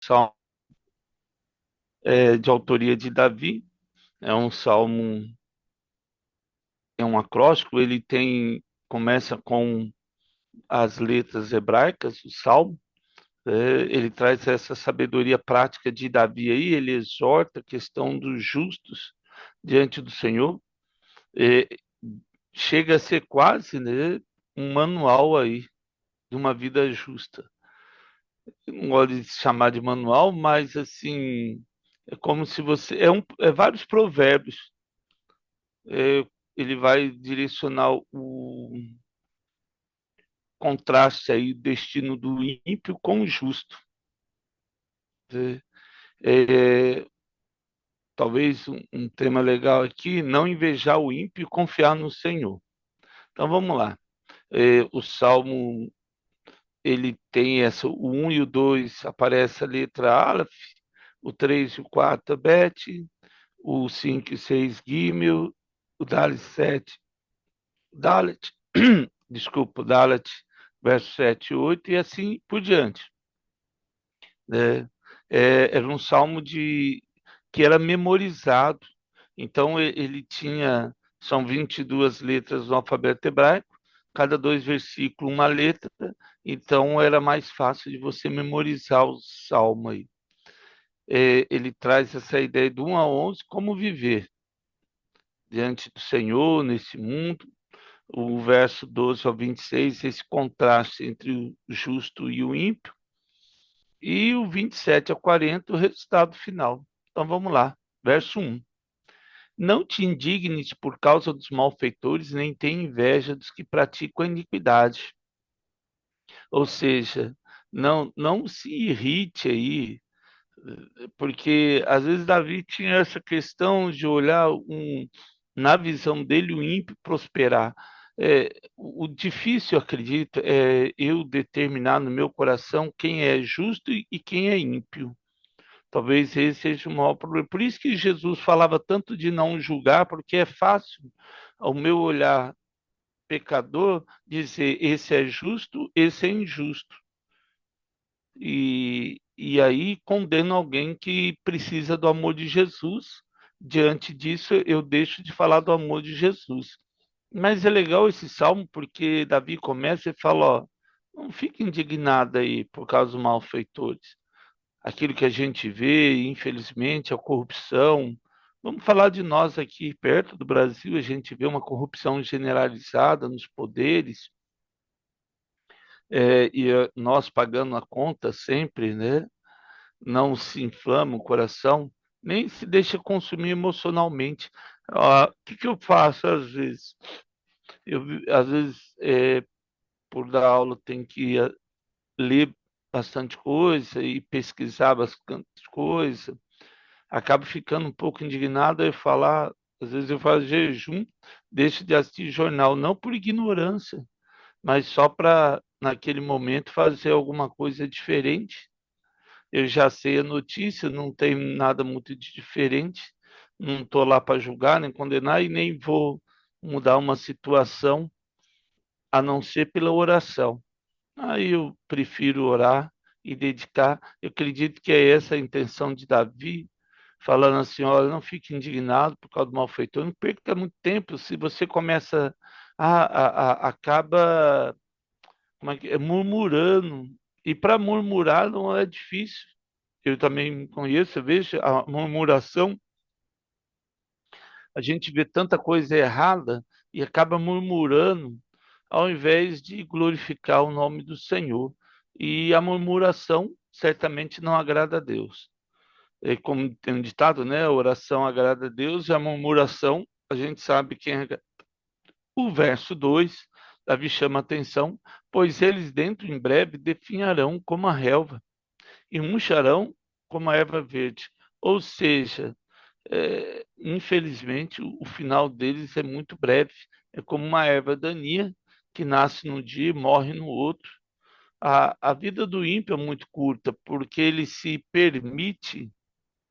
salmo de autoria de Davi, é um salmo, é um acróstico, começa com as letras hebraicas, o salmo, ele traz essa sabedoria prática de Davi aí, ele exorta a questão dos justos diante do Senhor, é, chega a ser quase, né, um manual aí de uma vida justa. Eu não gosto de chamar de manual, mas assim, é como se você, é vários provérbios, é, ele vai direcionar o contraste aí, destino do ímpio com o justo. É, é, talvez um tema legal aqui, não invejar o ímpio e confiar no Senhor. Então vamos lá. O Salmo, ele tem o um e o 2 aparece a letra Aleph, o 3 e o 4 Bet, o 5 e 6 Gimel, o Dalet 7 Dalet, desculpa, o Dalet, verso 7 e 8 e assim por diante, né? Era um salmo que era memorizado, então ele tinha, são 22 letras no alfabeto hebraico, cada dois versículos uma letra, então era mais fácil de você memorizar o salmo aí. Ele traz essa ideia do 1 a 11, como viver diante do Senhor nesse mundo. O verso 12 ao 26, esse contraste entre o justo e o ímpio. E o 27 ao 40, o resultado final. Então vamos lá. Verso 1. Não te indignes por causa dos malfeitores, nem tenha inveja dos que praticam a iniquidade. Ou seja, não se irrite aí, porque às vezes Davi tinha essa questão de olhar na visão dele o ímpio prosperar. O difícil, eu acredito, é eu determinar no meu coração quem é justo e quem é ímpio. Talvez esse seja o maior problema. Por isso que Jesus falava tanto de não julgar, porque é fácil, ao meu olhar pecador, dizer esse é justo, esse é injusto. E aí condeno alguém que precisa do amor de Jesus. Diante disso, eu deixo de falar do amor de Jesus. Mas é legal esse salmo porque Davi começa e fala, ó, não fique indignado aí por causa dos malfeitores. Aquilo que a gente vê, infelizmente, a corrupção. Vamos falar de nós aqui perto do Brasil, a gente vê uma corrupção generalizada nos poderes, nós pagando a conta sempre, né? Não se inflama o coração, nem se deixa consumir emocionalmente. O que que eu faço às vezes? Às vezes, por dar aula, tem que ler bastante coisa e pesquisar bastante coisa. Acabo ficando um pouco indignado e falar, às vezes eu faço jejum, deixo de assistir jornal, não por ignorância, mas só para, naquele momento, fazer alguma coisa diferente. Eu já sei a notícia, não tem nada muito de diferente, não estou lá para julgar nem condenar e nem vou mudar uma situação a não ser pela oração. Aí eu prefiro orar e dedicar. Eu acredito que é essa a intenção de Davi, falando assim: olha, não fique indignado por causa do malfeitor, não perca muito tempo. Se você começa acaba como é murmurando, e para murmurar não é difícil. Eu também conheço, eu vejo a murmuração, a gente vê tanta coisa errada e acaba murmurando, ao invés de glorificar o nome do Senhor. E a murmuração certamente não agrada a Deus. É como tem um ditado, né? A oração agrada a Deus e a murmuração, a gente sabe quem é. O verso 2, Davi chama a atenção, pois eles dentro em breve definharão como a relva e murcharão como a erva verde. Ou seja, infelizmente, o final deles é muito breve. É como uma erva daninha que nasce num dia e morre no outro. A vida do ímpio é muito curta, porque ele se permite,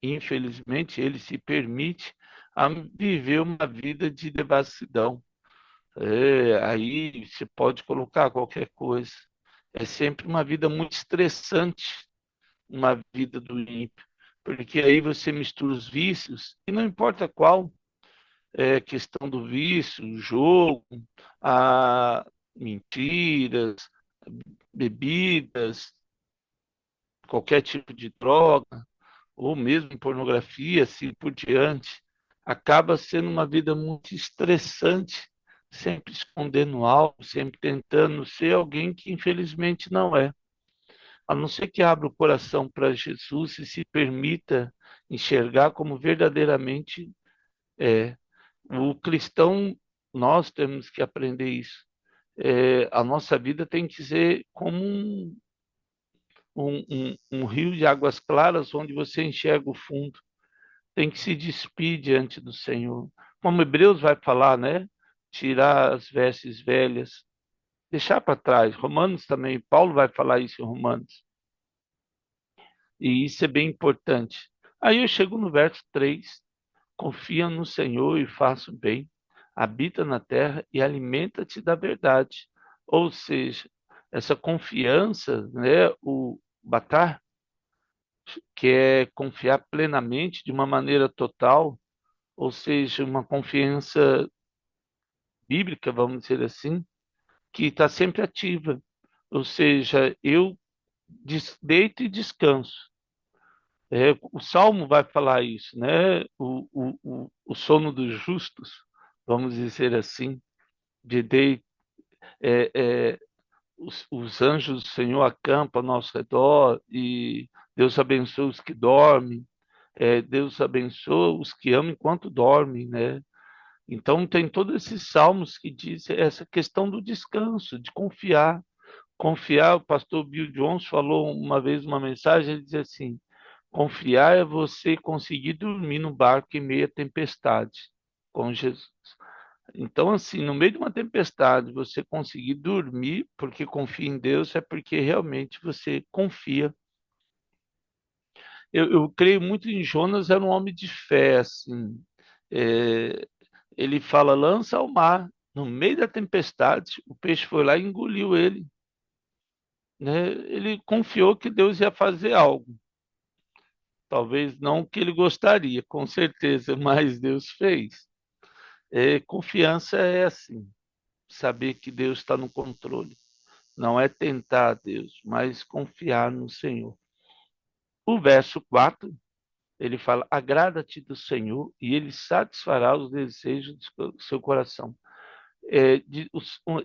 infelizmente, ele se permite a viver uma vida de devassidão. Aí você pode colocar qualquer coisa. É sempre uma vida muito estressante, uma vida do ímpio, porque aí você mistura os vícios, e não importa qual, é questão do vício, o jogo, a mentiras, bebidas, qualquer tipo de droga, ou mesmo pornografia, assim por diante, acaba sendo uma vida muito estressante, sempre escondendo algo, sempre tentando ser alguém que infelizmente não é. A não ser que abra o coração para Jesus e se permita enxergar como verdadeiramente é. O cristão, nós temos que aprender isso. A nossa vida tem que ser como um rio de águas claras onde você enxerga o fundo. Tem que se despir diante do Senhor. Como Hebreus vai falar, né? Tirar as vestes velhas, deixar para trás. Romanos também, Paulo vai falar isso em Romanos. E isso é bem importante. Aí eu chego no verso 3: confia no Senhor e faça o bem, habita na terra e alimenta-te da verdade. Ou seja, essa confiança, né, o batar, que é confiar plenamente de uma maneira total, ou seja, uma confiança bíblica, vamos dizer assim, que está sempre ativa. Ou seja, eu deito e descanso. O Salmo vai falar isso, né? O sono dos justos, vamos dizer assim, de dei, é, é, os anjos do Senhor acampam ao nosso redor e Deus abençoa os que dormem, Deus abençoa os que amam enquanto dormem, né? Então tem todos esses salmos que dizem essa questão do descanso, de confiar. Confiar, o pastor Bill Jones falou uma vez uma mensagem, ele dizia assim: confiar é você conseguir dormir no barco em meio à tempestade com Jesus. Então, assim, no meio de uma tempestade, você conseguir dormir porque confia em Deus é porque realmente você confia. Eu creio muito em Jonas, era um homem de fé, assim. É, ele fala, lança ao mar. No meio da tempestade, o peixe foi lá e engoliu ele, né? Ele confiou que Deus ia fazer algo. Talvez não o que ele gostaria, com certeza, mas Deus fez. Confiança é assim, saber que Deus está no controle. Não é tentar Deus, mas confiar no Senhor. O verso 4, ele fala: agrada-te do Senhor e ele satisfará os desejos do seu coração.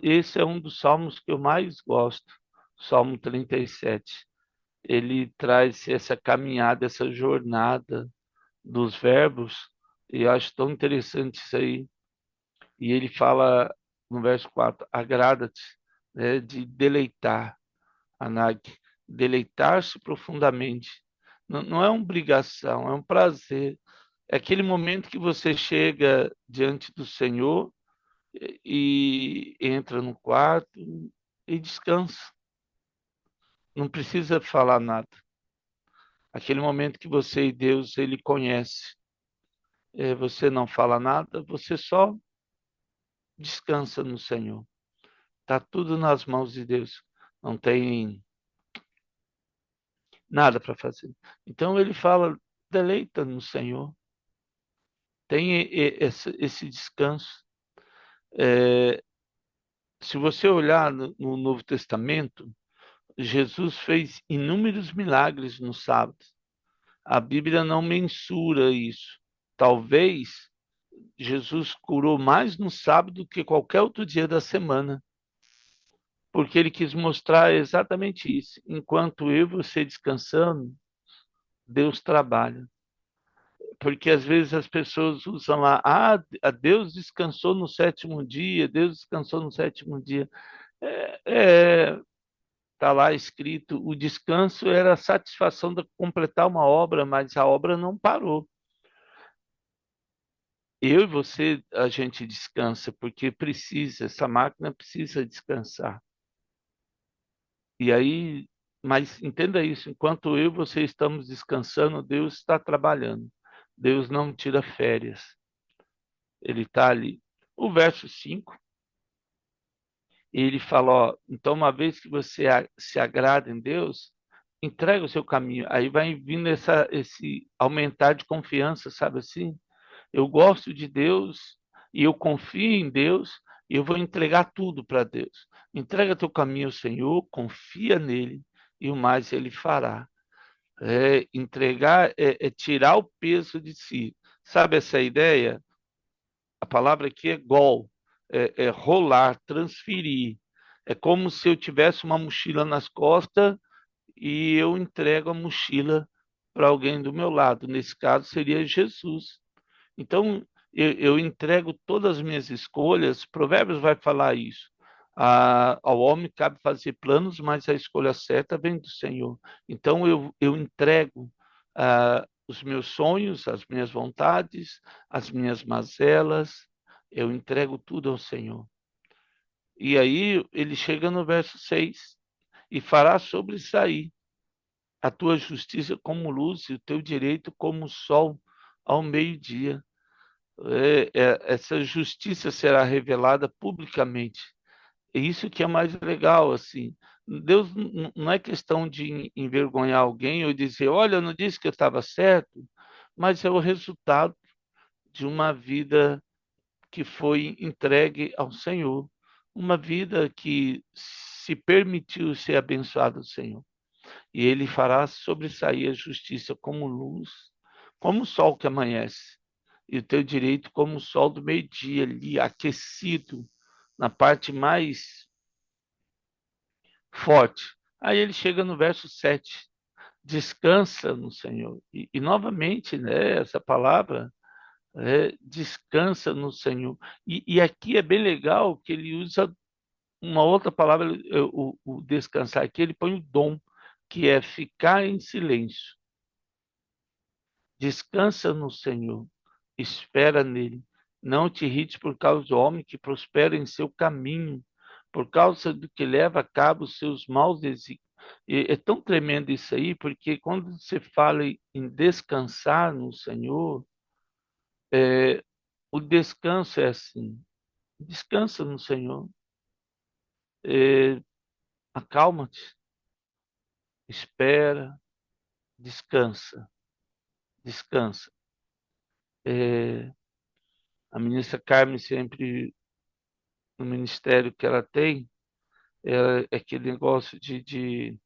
Esse é um dos salmos que eu mais gosto, Salmo 37. Ele traz essa caminhada, essa jornada dos verbos, e eu acho tão interessante isso aí. E ele fala no verso 4, agrada-te, né, de deleitar, Anag, deleitar-se profundamente. Não, não é uma obrigação, é um prazer. É aquele momento que você chega diante do Senhor e entra no quarto e descansa. Não precisa falar nada. Aquele momento que você e Deus, ele conhece. Você não fala nada, você só descansa no Senhor. Está tudo nas mãos de Deus. Não tem nada para fazer. Então ele fala, deleita no Senhor. Tem esse descanso. É, se você olhar no Novo Testamento, Jesus fez inúmeros milagres no sábado. A Bíblia não mensura isso. Talvez Jesus curou mais no sábado do que qualquer outro dia da semana, porque ele quis mostrar exatamente isso. Enquanto eu e você descansando, Deus trabalha. Porque às vezes as pessoas usam lá, Deus descansou no sétimo dia, Deus descansou no sétimo dia. Está lá escrito, o descanso era a satisfação de completar uma obra, mas a obra não parou. Eu e você, a gente descansa porque precisa, essa máquina precisa descansar. E aí, mas entenda isso, enquanto eu e você estamos descansando, Deus está trabalhando. Deus não tira férias. Ele está ali. O verso 5, ele fala, ó, então uma vez que você se agrada em Deus, entrega o seu caminho. Aí vai vindo esse aumentar de confiança, sabe assim? Eu gosto de Deus e eu confio em Deus e eu vou entregar tudo para Deus. Entrega teu caminho ao Senhor, confia nele e o mais ele fará. Entregar é tirar o peso de si. Sabe essa ideia? A palavra aqui é gol, é rolar, transferir. É como se eu tivesse uma mochila nas costas e eu entrego a mochila para alguém do meu lado. Nesse caso, seria Jesus. Então, eu entrego todas as minhas escolhas. Provérbios vai falar isso. Ao homem cabe fazer planos, mas a escolha certa vem do Senhor. Então, eu entrego os meus sonhos, as minhas vontades, as minhas mazelas, eu entrego tudo ao Senhor. E aí, ele chega no verso 6 e fará sobressair a tua justiça como luz e o teu direito como o sol ao meio-dia. Essa justiça será revelada publicamente. É isso que é mais legal, assim. Deus não é questão de envergonhar alguém ou dizer, olha, eu não disse que eu estava certo, mas é o resultado de uma vida que foi entregue ao Senhor, uma vida que se permitiu ser abençoada do Senhor. E ele fará sobressair a justiça como luz, como o sol que amanhece, e o teu direito como o sol do meio-dia, ali aquecido, na parte mais forte. Aí ele chega no verso 7, descansa no Senhor. E novamente, né, essa palavra, descansa no Senhor. E aqui é bem legal que ele usa uma outra palavra, o descansar aqui, ele põe o dom, que é ficar em silêncio. Descansa no Senhor, espera nele. Não te irrites por causa do homem que prospera em seu caminho, por causa do que leva a cabo os seus maus desígnios. E é tão tremendo isso aí, porque quando você fala em descansar no Senhor, o descanso é assim: descansa no Senhor, é, acalma-te, espera, descansa, descansa. É, a ministra Carmen sempre, no ministério que ela tem, é aquele negócio de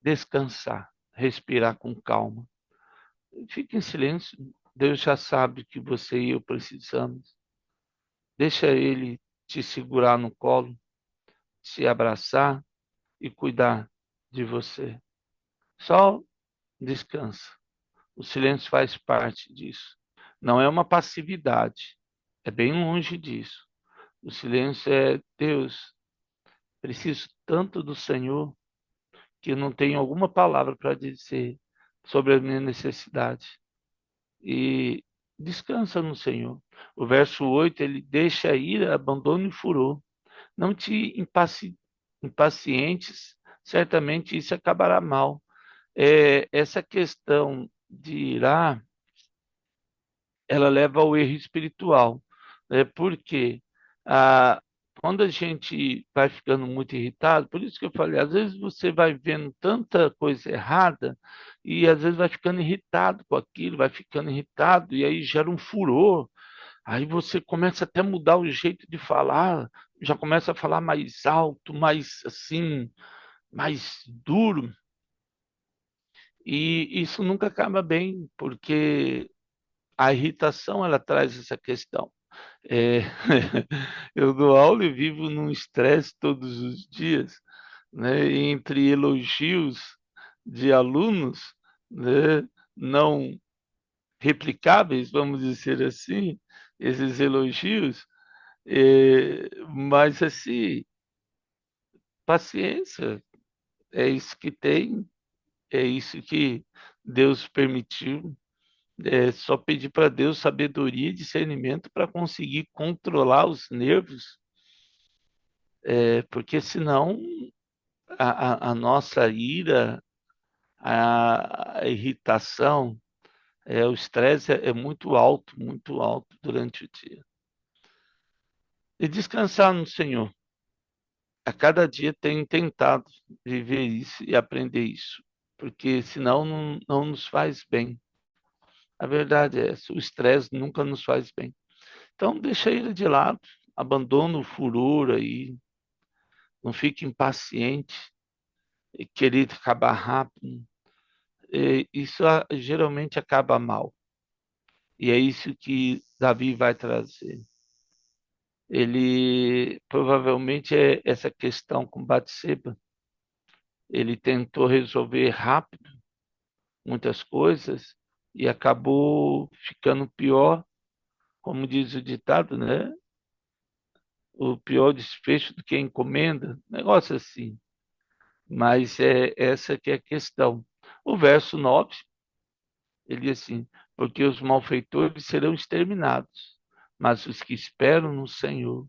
descansar, respirar com calma. Fique em silêncio. Deus já sabe que você e eu precisamos. Deixa Ele te segurar no colo, te abraçar e cuidar de você. Só descansa. O silêncio faz parte disso. Não é uma passividade. É bem longe disso. O silêncio é Deus. Preciso tanto do Senhor que eu não tenho alguma palavra para dizer sobre a minha necessidade. E descansa no Senhor. O verso 8 ele deixa a ira, abandono e furor. Não te impacientes, certamente isso acabará mal. Essa questão de irar, ela leva ao erro espiritual. Porque ah, quando a gente vai ficando muito irritado, por isso que eu falei, às vezes você vai vendo tanta coisa errada e às vezes vai ficando irritado com aquilo, vai ficando irritado e aí gera um furor. Aí você começa até a mudar o jeito de falar, já começa a falar mais alto, mais assim, mais duro. E isso nunca acaba bem, porque a irritação ela traz essa questão. É, eu dou aula e vivo num estresse todos os dias, né? Entre elogios de alunos, né? Não replicáveis, vamos dizer assim, esses elogios, mas assim, paciência, é isso que tem, é isso que Deus permitiu. É só pedir para Deus sabedoria e discernimento para conseguir controlar os nervos, porque senão a nossa ira, a irritação, o estresse é muito alto durante o dia. E descansar no Senhor. a cada dia tenho tentado viver isso e aprender isso, porque senão não nos faz bem. A verdade é essa, o estresse nunca nos faz bem. Então, deixa ele de lado, abandona o furor aí, não fique impaciente e querer acabar rápido. Isso geralmente acaba mal. E é isso que Davi vai trazer. Ele provavelmente é essa questão com Batseba. Ele tentou resolver rápido muitas coisas e acabou ficando pior, como diz o ditado, né? O pior desfecho do que a encomenda, negócio assim. Mas é essa que é a questão. O verso 9 ele diz assim: porque os malfeitores serão exterminados, mas os que esperam no Senhor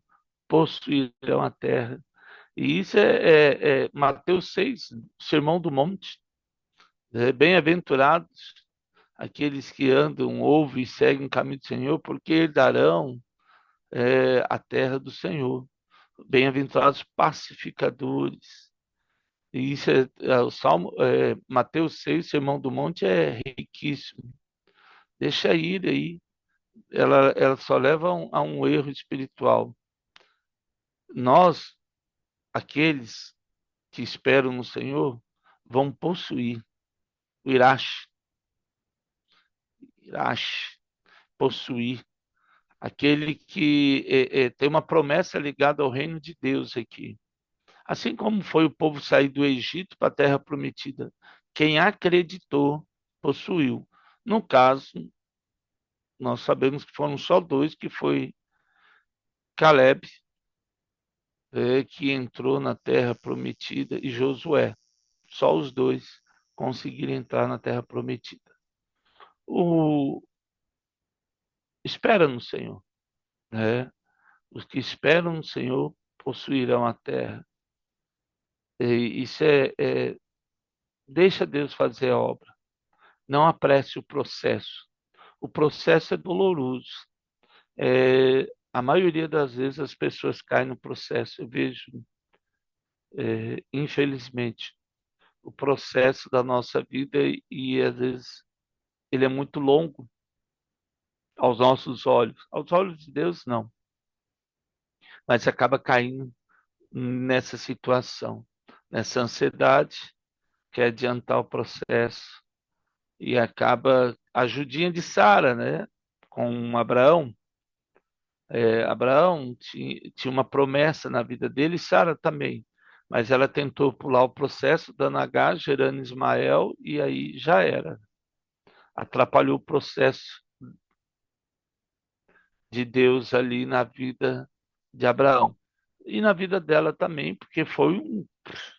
possuirão a terra. E isso é Mateus 6, Sermão do Monte. Bem-aventurados aqueles que andam, ouvem e seguem o caminho do Senhor, porque herdarão a terra do Senhor. Bem-aventurados pacificadores. E isso o Salmo, Mateus 6, Sermão do Monte, é riquíssimo. Deixa ir aí. Ela só leva a um erro espiritual. Nós, aqueles que esperam no Senhor, vão possuir o Irache, Irache, possuir. Aquele que tem uma promessa ligada ao reino de Deus aqui. Assim como foi o povo sair do Egito para a terra prometida. Quem acreditou, possuiu. No caso, nós sabemos que foram só dois, que foi Caleb, que entrou na terra prometida, e Josué. Só os dois conseguiram entrar na terra prometida. O espera no Senhor, né? Os que esperam no Senhor possuirão a terra. Isso deixa Deus fazer a obra. Não apresse o processo. O processo é doloroso. A maioria das vezes as pessoas caem no processo. Eu vejo, infelizmente, o processo da nossa vida e às vezes ele é muito longo aos nossos olhos. Aos olhos de Deus, não. Mas você acaba caindo nessa situação, nessa ansiedade, quer adiantar o processo e acaba a ajudinha de Sara, né? Com Abraão. Abraão tinha uma promessa na vida dele, e Sara também. Mas ela tentou pular o processo, dando H, gerando Ismael, e aí já era. Atrapalhou o processo de Deus ali na vida de Abraão. E na vida dela também, porque foi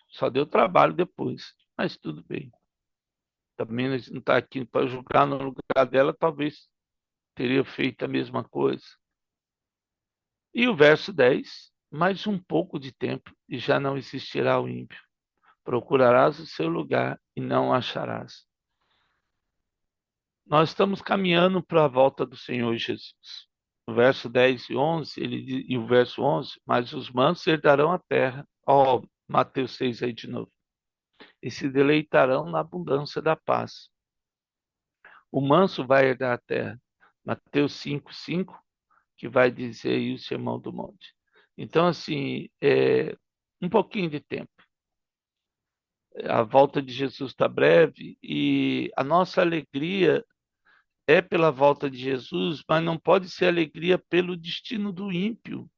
só deu trabalho depois. Mas tudo bem. Também a gente não está aqui para julgar no lugar dela, talvez teria feito a mesma coisa. E o verso 10: mais um pouco de tempo e já não existirá o ímpio. Procurarás o seu lugar e não o acharás. Nós estamos caminhando para a volta do Senhor Jesus. O verso 10 e 11, e o verso 11: mas os mansos herdarão a terra. Ó, Mateus 6 aí de novo. E se deleitarão na abundância da paz. O manso vai herdar a terra. Mateus 5:5, que vai dizer aí o Sermão do Monte. Então, assim, um pouquinho de tempo. A volta de Jesus está breve e a nossa alegria é pela volta de Jesus, mas não pode ser alegria pelo destino do ímpio,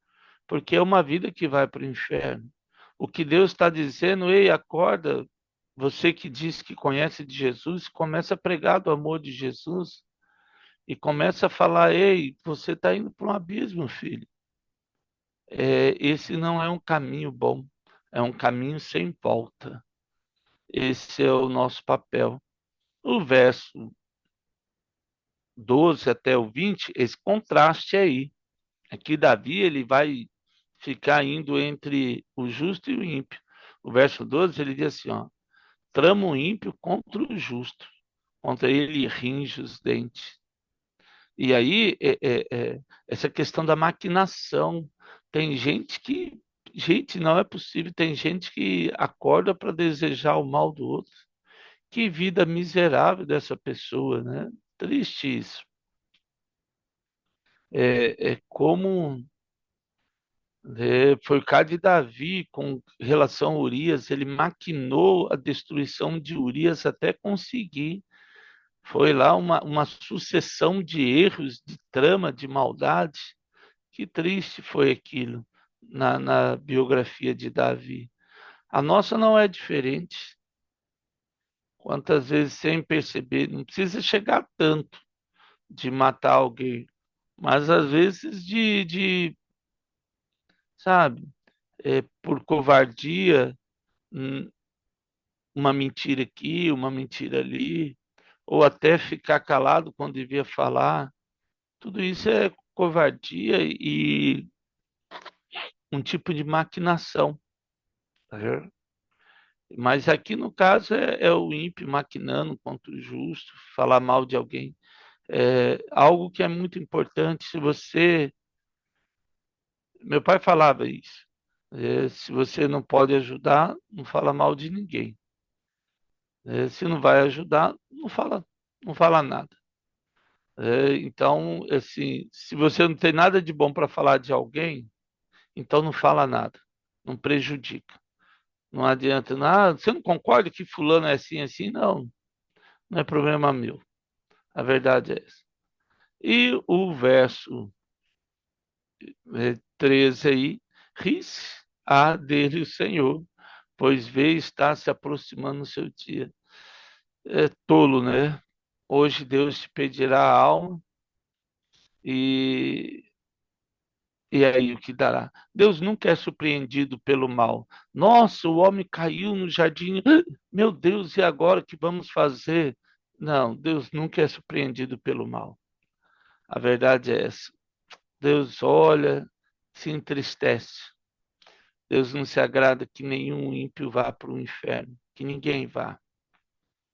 porque é uma vida que vai para o inferno. O que Deus está dizendo: ei, acorda, você que diz que conhece de Jesus, começa a pregar do amor de Jesus e começa a falar: ei, você está indo para um abismo, filho. Esse não é um caminho bom, é um caminho sem volta. Esse é o nosso papel. O verso 12 até o 20, esse contraste aí. Aqui Davi ele vai ficar indo entre o justo e o ímpio. O verso 12 ele diz assim, ó: trama o ímpio contra o justo, contra ele ringe os dentes. E aí essa questão da maquinação, tem gente que gente, não é possível. Tem gente que acorda para desejar o mal do outro. Que vida miserável dessa pessoa, né? Triste isso. É como foi o caso de Davi com relação a Urias. Ele maquinou a destruição de Urias até conseguir. Foi lá uma sucessão de erros, de trama, de maldade. Que triste foi aquilo na biografia de Davi. A nossa não é diferente. Quantas vezes sem perceber, não precisa chegar tanto de matar alguém, mas às vezes sabe, por covardia, hum, uma mentira aqui, uma mentira ali, ou até ficar calado quando devia falar. Tudo isso é covardia e um tipo de maquinação. Tá vendo? Mas aqui no caso é o ímpio maquinando contra o justo, falar mal de alguém. É algo que é muito importante. Se você, meu pai falava isso. Se você não pode ajudar, não fala mal de ninguém. Se não vai ajudar, não fala nada. Então, assim, se você não tem nada de bom para falar de alguém, então não fala nada, não prejudica. Não adianta, você não concorda que fulano é assim, assim? Não, não é problema meu. A verdade é essa. E o verso 13 aí, ri-se dele o Senhor, pois vê está se aproximando o seu dia. É tolo, né? Hoje Deus te pedirá a alma e, e aí o que dará? Deus nunca é surpreendido pelo mal. Nossa, o homem caiu no jardim. Meu Deus, e agora o que vamos fazer? Não, Deus nunca é surpreendido pelo mal. A verdade é essa. Deus olha, se entristece. Deus não se agrada que nenhum ímpio vá para o inferno, que ninguém vá.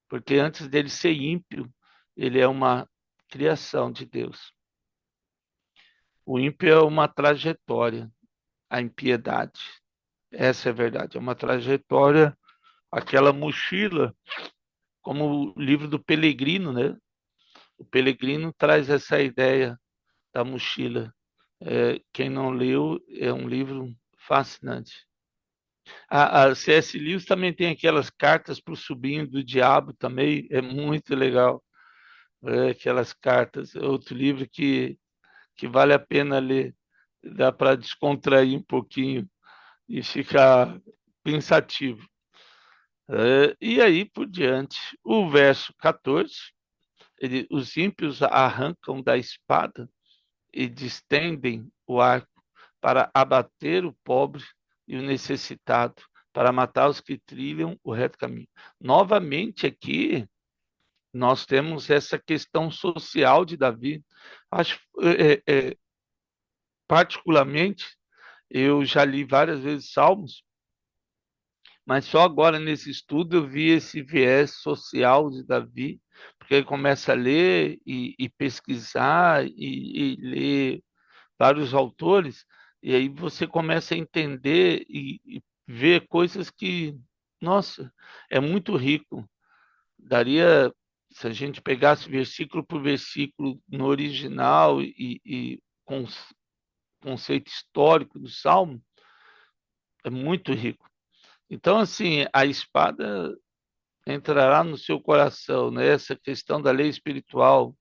Porque antes dele ser ímpio, ele é uma criação de Deus. O ímpio é uma trajetória, a impiedade. Essa é a verdade, é uma trajetória, aquela mochila, como o livro do Pelegrino, né? O Pelegrino traz essa ideia da mochila. Quem não leu, é um livro fascinante. A C.S. Lewis também tem aquelas cartas para o sobrinho do diabo também, é muito legal. Aquelas cartas, é outro livro que vale a pena ler. Dá para descontrair um pouquinho e ficar pensativo. E aí por diante, o verso 14, os ímpios arrancam da espada e distendem o arco para abater o pobre e o necessitado, para matar os que trilham o reto caminho. Novamente aqui, nós temos essa questão social de Davi. Acho, particularmente, eu já li várias vezes Salmos, mas só agora nesse estudo eu vi esse viés social de Davi, porque ele começa a ler e pesquisar e ler vários autores, e aí você começa a entender e ver coisas que, nossa, é muito rico. Daria, se a gente pegasse versículo por versículo no original e com conceito histórico do Salmo, é muito rico. Então, assim, a espada entrará no seu coração, né? Essa questão da lei espiritual.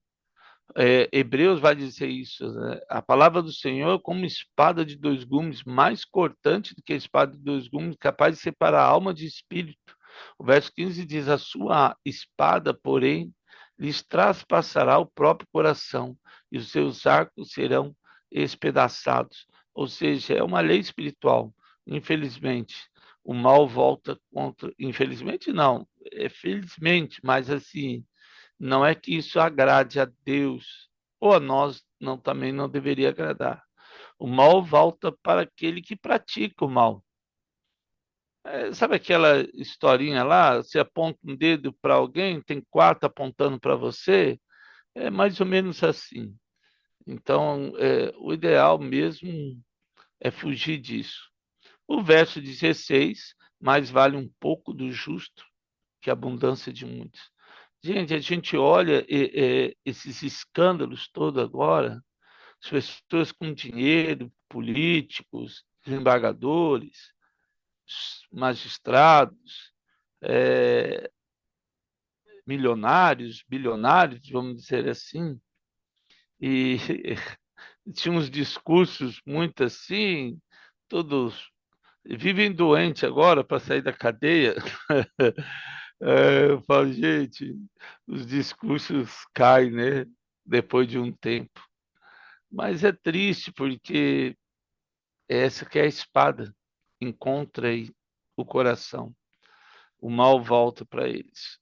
Hebreus vai dizer isso, né? A palavra do Senhor é como espada de dois gumes, mais cortante do que a espada de dois gumes, capaz de separar a alma de espírito. O verso 15 diz: A sua espada, porém, lhes traspassará o próprio coração, e os seus arcos serão espedaçados. Ou seja, é uma lei espiritual. Infelizmente, o mal volta contra. Infelizmente, não, felizmente, mas assim não é que isso agrade a Deus ou a nós, não também não deveria agradar. O mal volta para aquele que pratica o mal. Sabe aquela historinha lá? Você aponta um dedo para alguém, tem quatro apontando para você? É mais ou menos assim. Então, o ideal mesmo é fugir disso. O verso 16, mais vale um pouco do justo que a abundância de muitos. Gente, a gente olha esses escândalos todos agora, as pessoas com dinheiro, políticos, desembargadores, magistrados, é, milionários, bilionários, vamos dizer assim, e tinha uns discursos muito assim, todos vivem doentes agora para sair da cadeia. Eu falo, gente, os discursos caem, né? Depois de um tempo. Mas é triste porque essa que é a espada, encontra aí o coração. O mal volta para eles.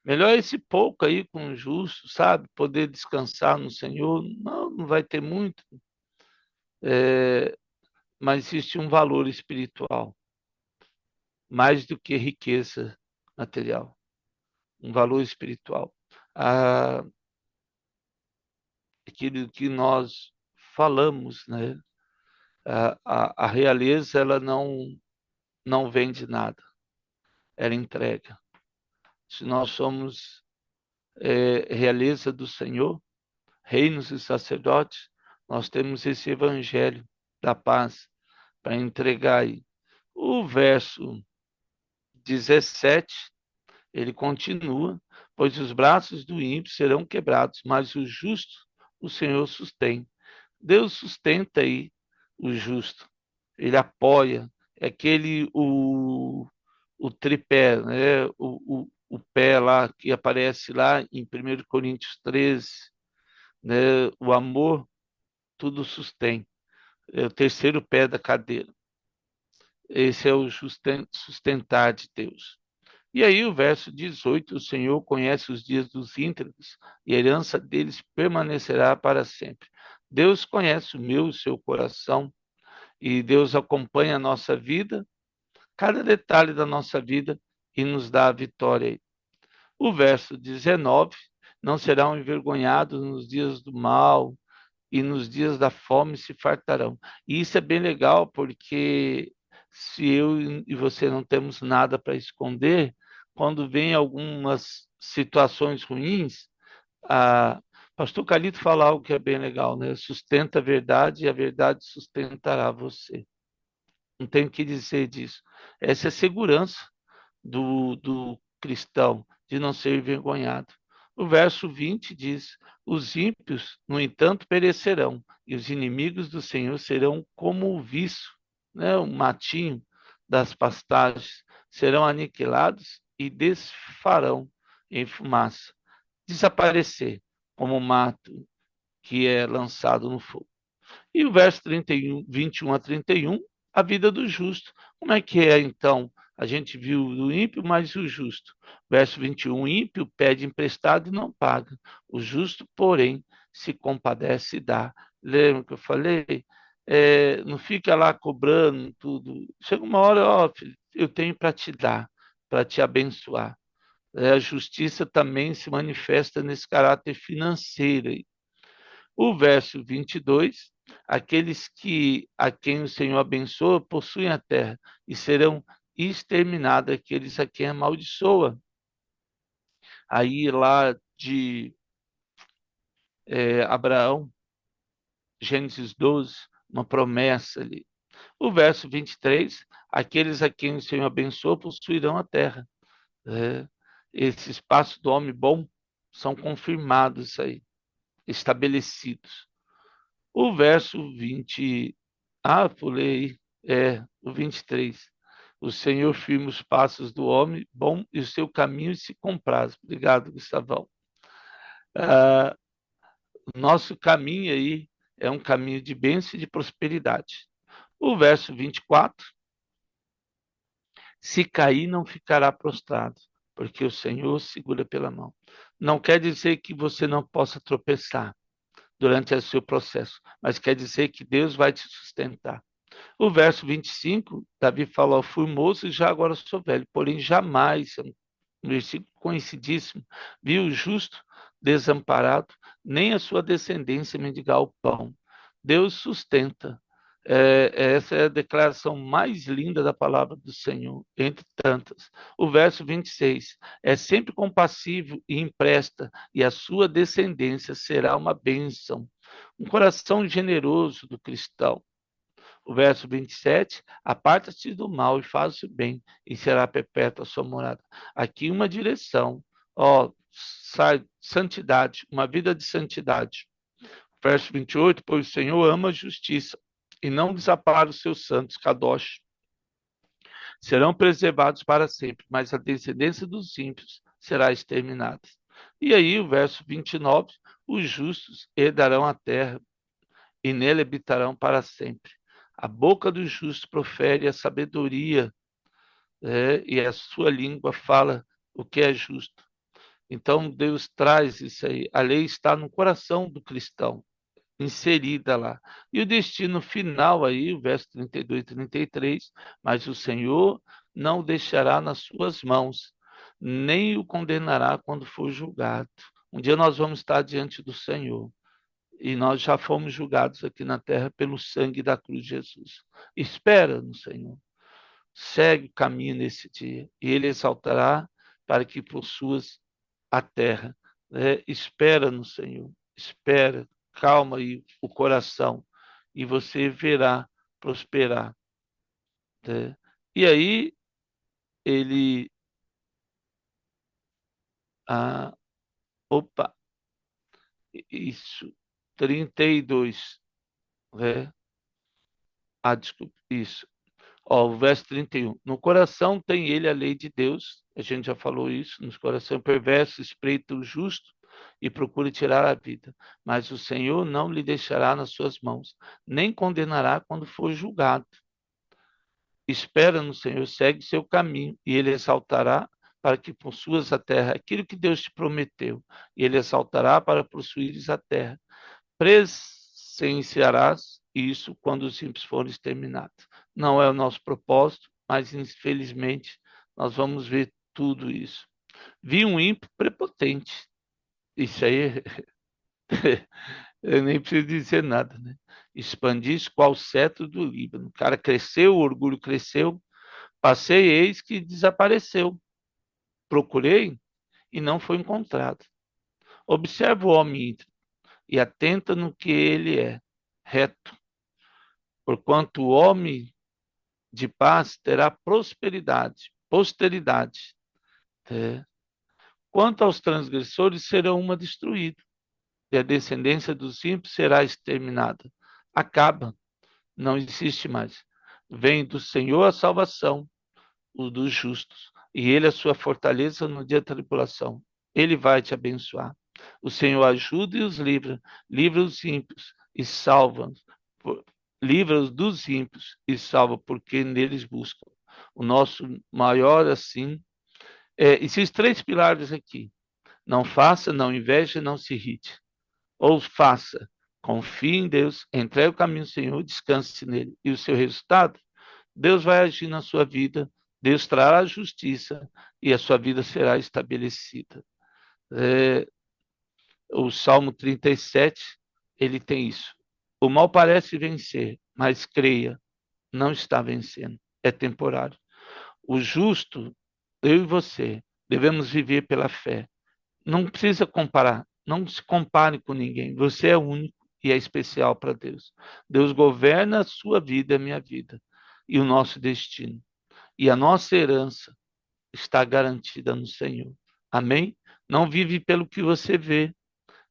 Melhor esse pouco aí com o justo, sabe? Poder descansar no Senhor. Não, não vai ter muito, é, mas existe um valor espiritual, mais do que riqueza material. Um valor espiritual. Ah, aquilo que nós falamos, né? A realeza, ela não vende nada, ela entrega. Se nós somos realeza do Senhor, reinos e sacerdotes, nós temos esse evangelho da paz para entregar aí. O verso 17, ele continua, pois os braços do ímpio serão quebrados, mas o justo o Senhor sustém. Deus sustenta aí o justo, ele apoia, é aquele o tripé, né? O pé lá que aparece lá em 1 Coríntios 13, né? O amor tudo sustém, é o terceiro pé da cadeira. Esse é o sustentar de Deus. E aí o verso 18, o Senhor conhece os dias dos íntegros e a herança deles permanecerá para sempre. Deus conhece o meu e o seu coração e Deus acompanha a nossa vida, cada detalhe da nossa vida e nos dá a vitória. O verso 19, não serão envergonhados nos dias do mal e nos dias da fome se fartarão. E isso é bem legal porque se eu e você não temos nada para esconder, quando vem algumas situações ruins, a Pastor Calito fala algo que é bem legal, né? Sustenta a verdade e a verdade sustentará você. Não tenho o que dizer disso. Essa é a segurança do cristão, de não ser envergonhado. O verso 20 diz: os ímpios, no entanto, perecerão, e os inimigos do Senhor serão como o viço, né, o matinho das pastagens, serão aniquilados e desfarão em fumaça, desaparecer como o mato que é lançado no fogo. E o verso 31, 21 a 31, a vida do justo. Como é que é então? A gente viu do ímpio, mas o justo. Verso 21, o ímpio pede emprestado e não paga. O justo, porém, se compadece e dá. Lembra que eu falei? Não fica lá cobrando tudo. Chega uma hora, ó, filho, eu tenho para te dar, para te abençoar. A justiça também se manifesta nesse caráter financeiro. O verso 22, aqueles que a quem o Senhor abençoa possuem a terra e serão exterminados aqueles a quem amaldiçoa. Aí lá de Abraão, Gênesis 12, uma promessa ali. O verso 23, aqueles a quem o Senhor abençoa possuirão a terra. É, esse espaço do homem bom são confirmados aí, estabelecidos. O verso 20, pulei, o 23. O Senhor firma os passos do homem bom e o seu caminho se compraz. Obrigado, Gustavão. Ah, nosso caminho aí é um caminho de bênção e de prosperidade. O verso 24. Se cair, não ficará prostrado, porque o Senhor segura pela mão. Não quer dizer que você não possa tropeçar durante o seu processo, mas quer dizer que Deus vai te sustentar. O verso 25, Davi fala: fui moço e já agora sou velho, porém jamais, um versículo conhecidíssimo, vi o justo desamparado, nem a sua descendência mendigar o pão. Deus sustenta, Essa é a declaração mais linda da palavra do Senhor, entre tantas. O verso 26, é sempre compassivo e empresta, e a sua descendência será uma bênção. Um coração generoso do cristão. O verso 27, aparta-te do mal e faz o bem, e será perpétua a sua morada. Aqui uma direção, ó, santidade, uma vida de santidade. Verso 28, pois o Senhor ama a justiça e não desampara os seus santos, Kadosh. Serão preservados para sempre, mas a descendência dos ímpios será exterminada. E aí, o verso 29, os justos herdarão a terra e nele habitarão para sempre. A boca do justo profere a sabedoria, e a sua língua fala o que é justo. Então, Deus traz isso aí. A lei está no coração do cristão, inserida lá. E o destino final aí, o verso 32 e 33, mas o Senhor não o deixará nas suas mãos, nem o condenará quando for julgado. Um dia nós vamos estar diante do Senhor. E nós já fomos julgados aqui na terra pelo sangue da cruz de Jesus. Espera no Senhor. Segue o caminho nesse dia. E Ele exaltará para que possuas a terra. Espera no Senhor. Espera. Calma aí o coração. E você verá prosperar. Né? E aí, ele. Ah, opa, isso. 32. Né? Desculpa. Isso. Ó, o verso 31. No coração tem ele a lei de Deus, a gente já falou isso, no coração perverso espreita o justo e procura tirar a vida, mas o Senhor não lhe deixará nas suas mãos, nem condenará quando for julgado. Espera no Senhor, segue seu caminho, e ele exaltará para que possuas a terra, aquilo que Deus te prometeu, e ele exaltará para possuires a terra. Presenciarás isso quando os ímpios forem exterminados. Não é o nosso propósito, mas infelizmente nós vamos ver tudo isso. Vi um ímpio prepotente. Isso aí eu nem preciso dizer nada, né? Expandis qual cetro do Líbano. O cara cresceu, o orgulho cresceu. Passei, eis que desapareceu. Procurei e não foi encontrado. Observa o homem íntegro e atenta no que ele é, reto. Porquanto o homem de paz terá prosperidade, posteridade. É. Quanto aos transgressores, serão uma destruída, e a descendência dos ímpios será exterminada. Acaba, não existe mais. Vem do Senhor a salvação, o dos justos, e ele a sua fortaleza no dia da tribulação. Ele vai te abençoar. O Senhor ajuda e os livra, livra os ímpios e salva-os. Livra-os dos ímpios e salva, porque neles buscam. O nosso maior, assim, esses três pilares aqui. Não faça, não inveje, não se irrite. Ou faça, confie em Deus, entregue o caminho do Senhor, descanse nele. E o seu resultado? Deus vai agir na sua vida, Deus trará justiça e a sua vida será estabelecida. É, o Salmo 37, ele tem isso. O mal parece vencer, mas creia, não está vencendo, é temporário. O justo, eu e você, devemos viver pela fé. Não precisa comparar, não se compare com ninguém. Você é único e é especial para Deus. Deus governa a sua vida e a minha vida e o nosso destino. E a nossa herança está garantida no Senhor. Amém? Não vive pelo que você vê,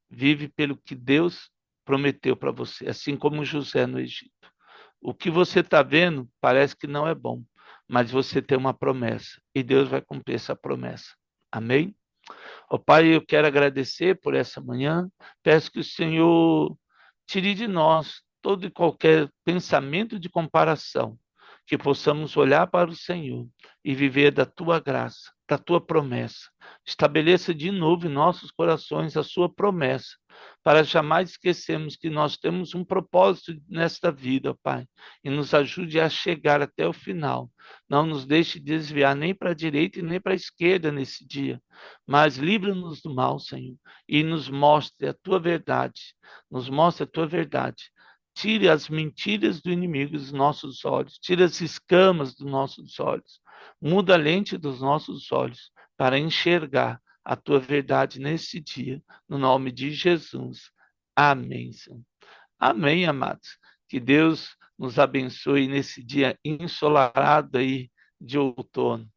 vive pelo que Deus prometeu para você, assim como José no Egito. O que você está vendo parece que não é bom, mas você tem uma promessa e Deus vai cumprir essa promessa. Amém? Ó Pai, eu quero agradecer por essa manhã. Peço que o Senhor tire de nós todo e qualquer pensamento de comparação, que possamos olhar para o Senhor e viver da tua graça, da tua promessa. Estabeleça de novo em nossos corações a sua promessa, para jamais esquecermos que nós temos um propósito nesta vida, Pai, e nos ajude a chegar até o final. Não nos deixe desviar nem para a direita e nem para a esquerda nesse dia, mas livra-nos do mal, Senhor, e nos mostre a tua verdade. Nos mostre a tua verdade. Tire as mentiras do inimigo dos nossos olhos, tire as escamas dos nossos olhos, muda a lente dos nossos olhos para enxergar a tua verdade nesse dia, no nome de Jesus. Amém, Senhor. Amém, amados. Que Deus nos abençoe nesse dia ensolarado aí de outono.